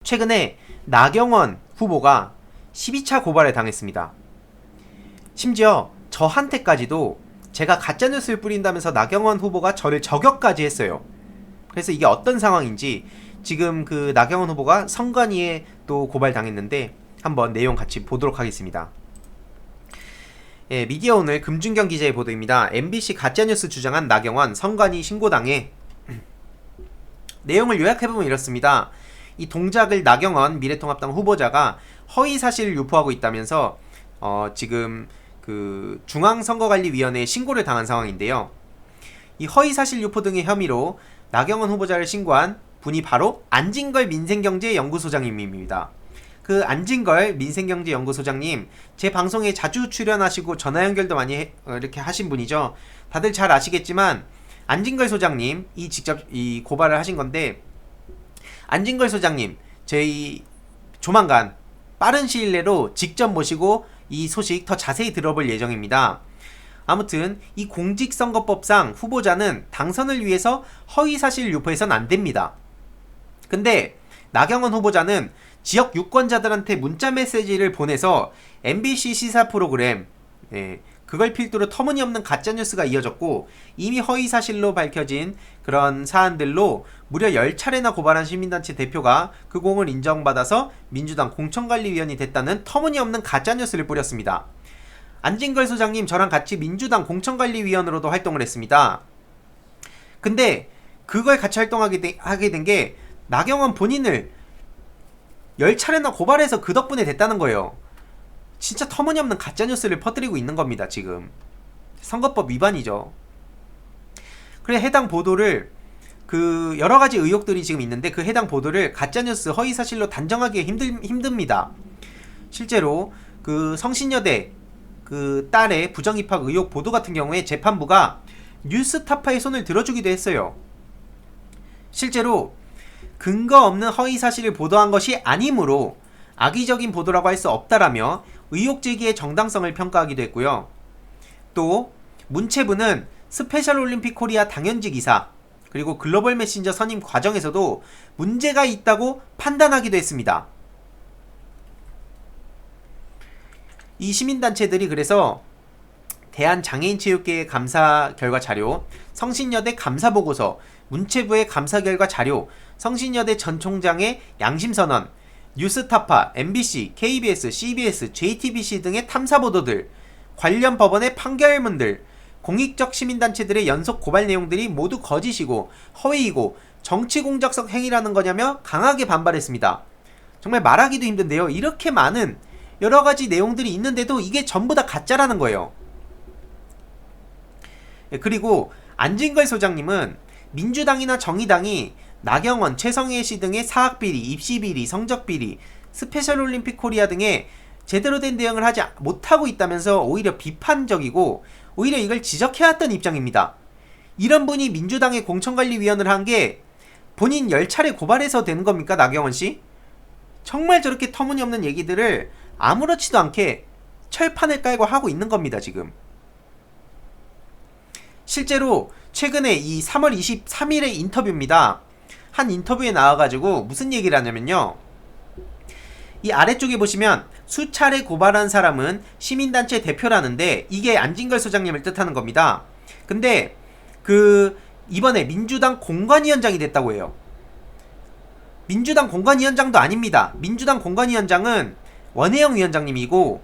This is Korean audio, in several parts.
최근에 나경원 후보가 12차 고발에 당했습니다. 심지어 저한테까지도 제가 가짜뉴스를 뿌린다면서 나경원 후보가 저를 저격까지 했어요. 그래서 이게 어떤 상황인지 지금 그 나경원 후보가 선관위에 또 고발당했는데 한번 내용 같이 보도록 하겠습니다. 예, 미디어 오늘 금준경 기자의 보도입니다. MBC 가짜뉴스 주장한 나경원 선관위 신고당해. 내용을 요약해보면 이렇습니다. 이 동작을 나경원 미래통합당 후보자가 허위사실을 유포하고 있다면서 지금 그 중앙선거관리위원회에 신고를 당한 상황인데요. 이 허위사실 유포 등의 혐의로 나경원 후보자를 신고한 분이 바로 안진걸 민생경제연구소장님입니다. 그 안진걸 민생경제연구소장님, 제 방송에 자주 출연하시고 전화 연결도 많이 이렇게 하신 분이죠. 다들 잘 아시겠지만 안진걸 소장님 직접 이 고발을 하신 건데, 안진걸 소장님 저희 조만간 빠른 시일 내로 직접 모시고 이 소식 더 자세히 들어볼 예정입니다. 아무튼 이 공직선거법상 후보자는 당선을 위해서 허위사실 유포해서는 안됩니다. 근데 나경원 후보자는 지역 유권자들한테 문자 메시지를 보내서 MBC 시사 프로그램, 그걸 필두로 터무니없는 가짜뉴스가 이어졌고, 이미 허위사실로 밝혀진 그런 사안들로 무려 10차례나 고발한 시민단체 대표가 그 공을 인정받아서 민주당 공천관리위원이 됐다는 터무니없는 가짜뉴스를 뿌렸습니다. 안진걸 소장님 저랑 같이 민주당 공천관리위원으로도 활동을 했습니다. 근데 그걸 같이 하게 된 게 나경원 본인을 10차례나 고발해서 그 덕분에 됐다는 거예요. 진짜 터무니없는 가짜뉴스를 퍼뜨리고 있는 겁니다. 지금 선거법 위반이죠. 그래 해당 보도를 그 여러가지 의혹들이 지금 있는데 그 해당 보도를 가짜뉴스 허위사실로 단정하기 힘듭니다. 실제로 그 성신여대 그 딸의 부정입학 의혹 보도 같은 경우에 재판부가 뉴스타파의 손을 들어주기도 했어요. 실제로 근거 없는 허위사실을 보도한 것이 아니므로 악의적인 보도라고 할 수 없다라며 의혹 제기의 정당성을 평가하기도 했고요. 또 문체부는 스페셜올림픽 코리아 당연직 이사 그리고 글로벌 메신저 선임 과정에서도 문제가 있다고 판단하기도 했습니다. 이 시민단체들이 그래서 대한장애인체육계의 감사 결과 자료, 성신여대 감사보고서, 문체부의 감사 결과 자료, 성신여대 전 총장의 양심선언, 뉴스타파, MBC, KBS, CBS, JTBC 등의 탐사보도들, 관련 법원의 판결문들, 공익적 시민단체들의 연속 고발 내용들이 모두 거짓이고 허위이고 정치공작성 행위라는 거냐며 강하게 반발했습니다. 정말 말하기도 힘든데요. 이렇게 많은 여러가지 내용들이 있는데도 이게 전부 다 가짜라는 거예요. 그리고 안진걸 소장님은 민주당이나 정의당이 나경원, 최성애씨 등의 사학비리, 입시비리, 성적비리, 스페셜올림픽 코리아 등의 제대로 된 대응을 하지 못하고 있다면서 오히려 비판적이고 오히려 이걸 지적해왔던 입장입니다. 이런 분이 민주당의 공천관리위원을 한 게 본인 10차례 고발해서 되는 겁니까? 나경원씨? 정말 저렇게 터무니없는 얘기들을 아무렇지도 않게 철판을 깔고 하고 있는 겁니다. 지금 실제로 최근에 이 3월 23일의 인터뷰입니다. 한 인터뷰에 나와가지고 무슨 얘기를 하냐면요, 이 아래쪽에 보시면 수차례 고발한 사람은 시민단체 대표라는데 이게 안진걸 소장님을 뜻하는 겁니다. 근데 이번에 민주당 공관위원장이 됐다고 해요. 민주당 공관위원장도 아닙니다. 민주당 공관위원장은 원혜영 위원장님이고,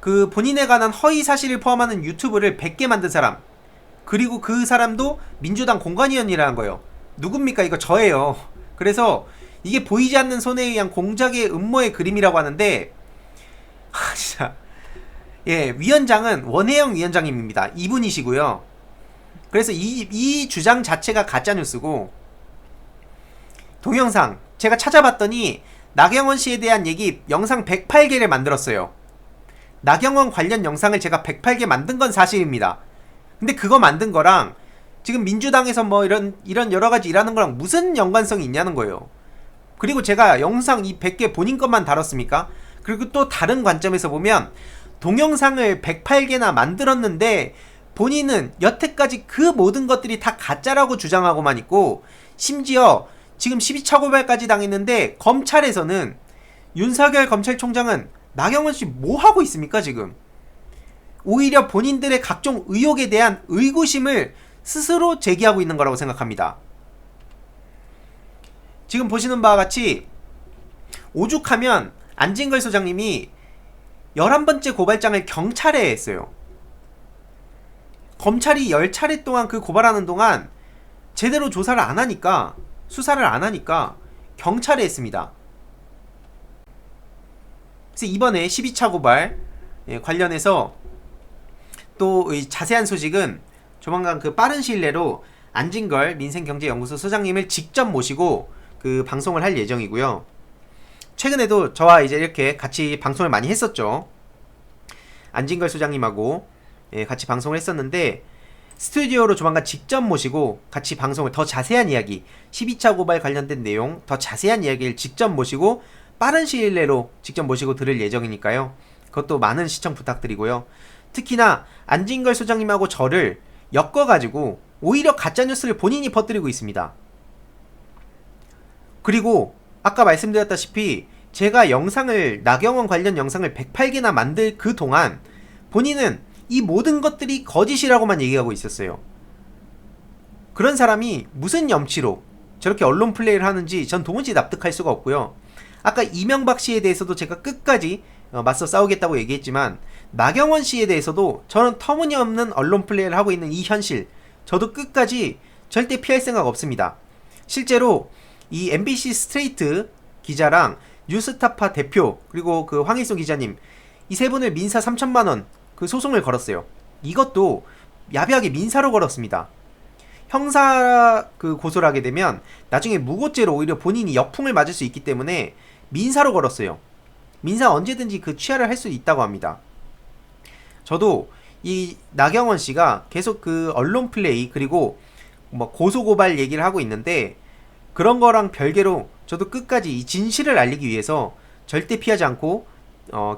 그 본인에 관한 허위사실을 포함하는 유튜브를 100개 만든 사람, 그리고 그 사람도 민주당 공관위원이라는 거예요. 누굽니까? 이거 저예요. 그래서 이게 보이지 않는 손에 의한 공작의 음모의 그림이라고 하는데, 진짜 위원장은 원혜영 위원장님입니다. 이분이시고요. 그래서 이 주장 자체가 가짜뉴스고, 동영상 제가 찾아봤더니 나경원 씨에 대한 얘기 영상 108개를 만들었어요. 나경원 관련 영상을 제가 108개 만든 건 사실입니다. 근데 그거 만든 거랑 지금 민주당에서 뭐 이런 여러가지 일하는 거랑 무슨 연관성이 있냐는 거예요. 그리고 제가 영상 이 100개 본인 것만 다뤘습니까? 그리고 또 다른 관점에서 보면 동영상을 108개나 만들었는데 본인은 여태까지 그 모든 것들이 다 가짜라고 주장하고만 있고, 심지어 지금 12차 고발까지 당했는데 검찰에서는 윤석열 검찰총장은 나경원 씨 뭐 하고 있습니까 지금? 오히려 본인들의 각종 의혹에 대한 의구심을 스스로 제기하고 있는 거라고 생각합니다. 지금 보시는 바와 같이 오죽하면 안진걸 소장님이 11번째 고발장을 경찰에 했어요. 검찰이 10차례 동안 그 고발하는 동안 제대로 조사를 안 하니까, 수사를 안 하니까 경찰에 했습니다. 그래서 이번에 12차 고발 관련해서 또 자세한 소식은 조만간 그 빠른 시일 내로 안진걸 민생경제연구소 소장님을 직접 모시고 그 방송을 할 예정이고요. 최근에도 저와 이제 이렇게 같이 방송을 많이 했었죠. 안진걸 소장님하고 같이 방송을 했었는데 스튜디오로 조만간 직접 모시고 같이 방송을 더 자세한 이야기, 12차 고발 관련된 내용 더 자세한 이야기를 직접 모시고 빠른 시일 내로 직접 모시고 들을 예정이니까요. 그것도 많은 시청 부탁드리고요. 특히나 안진걸 소장님하고 저를 엮어가지고 오히려 가짜뉴스를 본인이 퍼뜨리고 있습니다. 그리고 아까 말씀드렸다시피 제가 나경원 관련 영상을 108개나 만들 그 동안 본인은 이 모든 것들이 거짓이라고만 얘기하고 있었어요. 그런 사람이 무슨 염치로 저렇게 언론 플레이를 하는지 전 도무지 납득할 수가 없고요. 아까 이명박 씨에 대해서도 제가 끝까지 맞서 싸우겠다고 얘기했지만 나경원 씨에 대해서도 저는 터무니없는 언론 플레이를 하고 있는 이 현실, 저도 끝까지 절대 피할 생각 없습니다. 실제로 이 MBC 스트레이트 기자랑 뉴스타파 대표 그리고 그 황희수 기자님 이 세 분을 민사 3천만 원 그 소송을 걸었어요. 이것도 야비하게 민사로 걸었습니다. 형사 그 고소를 하게 되면 나중에 무고죄로 오히려 본인이 역풍을 맞을 수 있기 때문에 민사로 걸었어요. 민사 언제든지 그 취하를 할 수 있다고 합니다. 저도 이 나경원 씨가 계속 그 언론 플레이 그리고 뭐 고소고발 얘기를 하고 있는데 그런 거랑 별개로 저도 끝까지 이 진실을 알리기 위해서 절대 피하지 않고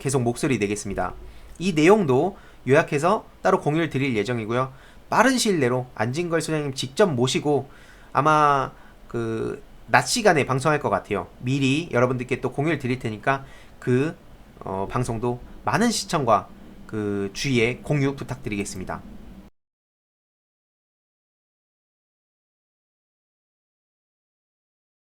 계속 목소리 내겠습니다. 이 내용도 요약해서 따로 공유를 드릴 예정이고요. 빠른 시일 내로 안진걸 소장님 직접 모시고 아마 그 낮 시간에 방송할 것 같아요. 미리 여러분들께 또 공유를 드릴 테니까 그 방송도 많은 시청과 그 주위에 공유 부탁드리겠습니다.